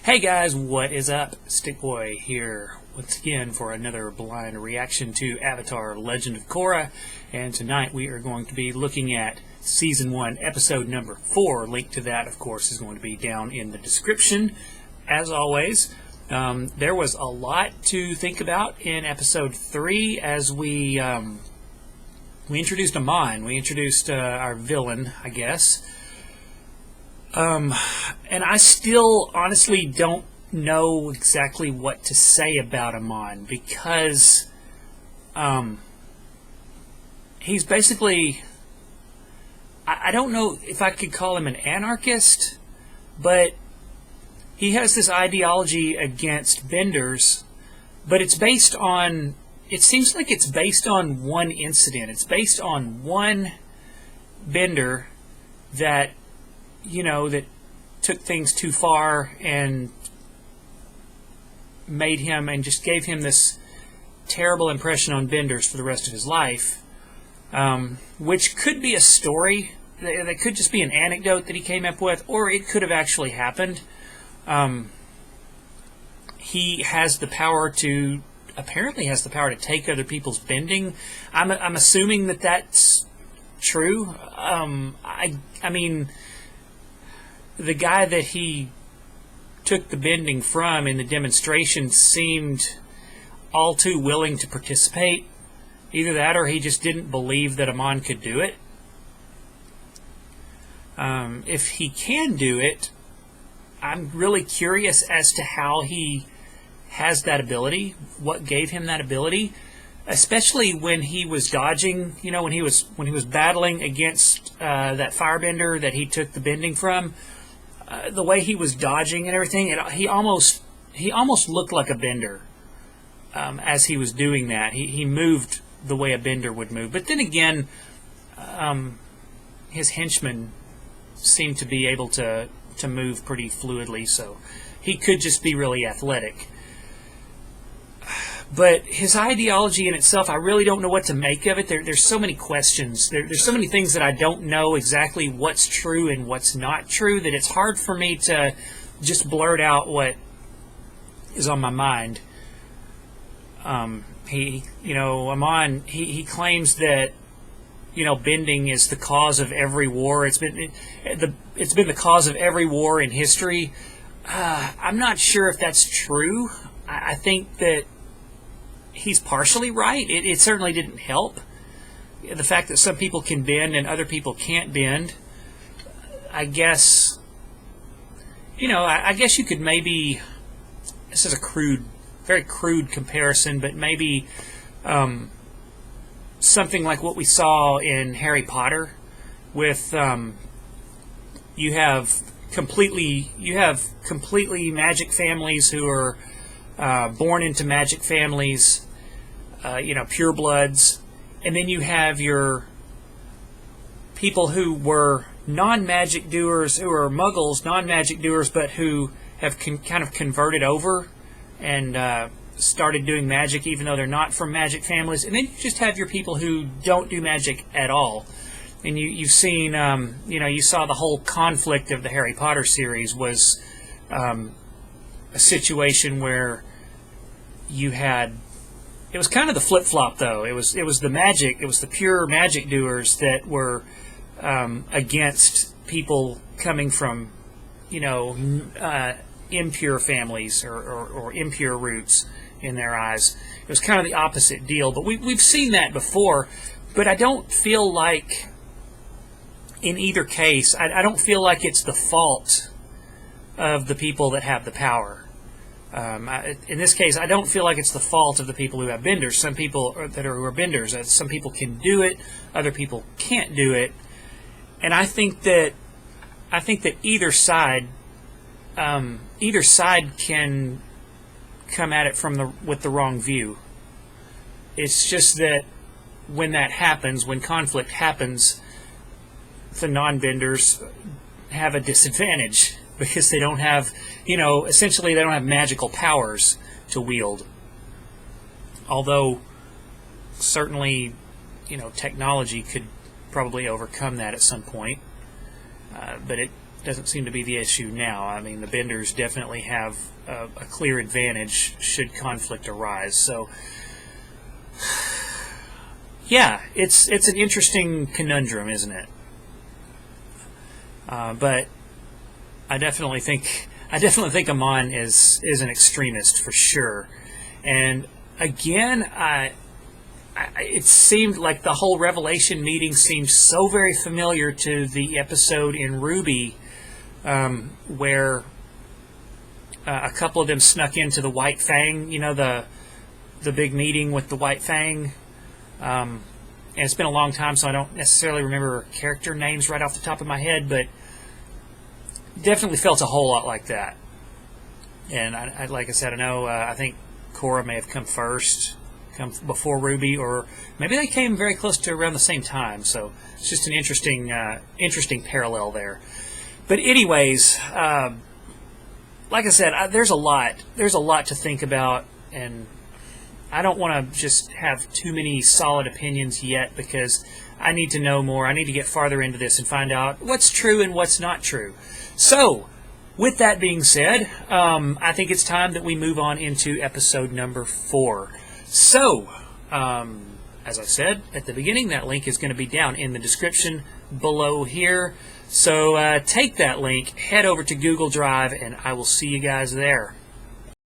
Hey guys, what is up? Stickboy here once again for another blind reaction to Avatar Legend of Korra, and tonight we are going to be looking at Season 1, Episode number 4. Link to that, of course, is going to be down in the description. As always, there was a lot to think about in Episode 3 as we introduced Amon. We introduced our villain, I guess. And I still honestly don't know exactly what to say about Amon because he's basically, I don't know if I could call him an anarchist, but he has this ideology against benders, but it's based on, it seems like it's based on one incident. It's based on one bender that, you know, that took things too far and made him and just gave him this terrible impression on benders for the rest of his life, which could be a story. That could just be an anecdote that he came up with, or it could have actually happened. He has the power to, apparently has the power to take other people's bending. I'm assuming that that's true. I mean, the guy that he took the bending from in the demonstration seemed all too willing to participate. Either that or he just didn't believe that Amon could do it. If he can do it, I'm really curious as to how he has that ability, what gave him that ability, especially when he was dodging, you know, when he was battling against that firebender that he took the bending from. The way he was dodging and everything, he almost looked like a bender as he was doing that. He moved the way a bender would move. But then again, his henchmen seemed to be able to move pretty fluidly, so he could just be really athletic. But his ideology in itself, I really don't know what to make of it. There's so many questions. There's so many things that I don't know exactly what's true and what's not true that it's hard for me to just blurt out what is on my mind. Amon, he claims that, you know, bending is the cause of every war. It's been the cause of every war in history. I'm not sure if that's true. I think that he's partially right. It certainly didn't help. The fact that some people can bend and other people can't bend, I guess, you know, I guess you could maybe, this is a very crude comparison, but maybe something like what we saw in Harry Potter with, you have completely magic families who are born into magic families, you know, purebloods, and then you have your people who were non-magic doers, who are muggles, non-magic doers, but who have kind of converted over and started doing magic even though they're not from magic families. And then you just have your people who don't do magic at all. And you've seen, you know, you saw the whole conflict of the Harry Potter series was a situation where you had, it was kind of the flip-flop though. It was the pure magic doers that were against people coming from, you know, impure families or impure roots in their eyes. It was kind of the opposite deal, but we've seen that before. But I don't feel like, in either case, I don't feel like it's the fault of the people that have the power. In this case, I don't feel like it's the fault of the people who have benders. Some people who are benders. Some people can do it, other people can't do it, and I think that either side can come at it with the wrong view. It's just that when that happens, when conflict happens, the non-benders have a disadvantage because they don't have, you know, essentially they don't have magical powers to wield. Although certainly, you know, technology could probably overcome that at some point. But doesn't seem to be the issue now. I mean, the Benders definitely have a clear advantage should conflict arise. So, yeah, it's an interesting conundrum, isn't it? But I definitely think Amon is an extremist for sure. And again, it seemed like the whole Revelation meeting seemed so very familiar to the episode in Ruby, where a couple of them snuck into the White Fang. You know, the big meeting with the White Fang. And it's been a long time, so I don't necessarily remember character names right off the top of my head, but definitely felt a whole lot like that. And I like I said, I know I think Korra may have come before Ruby, or maybe they came very close to around the same time. So it's just an interesting parallel there. But anyways, like I said, there's a lot to think about, and I don't want to just have too many solid opinions yet, because I need to know more. I need to get farther into this and find out what's true and what's not true. So, with that being said, I think it's time that we move on into episode number 4. So, as I said at the beginning, that link is going to be down in the description below here. So take that link, head over to Google Drive, and I will see you guys there.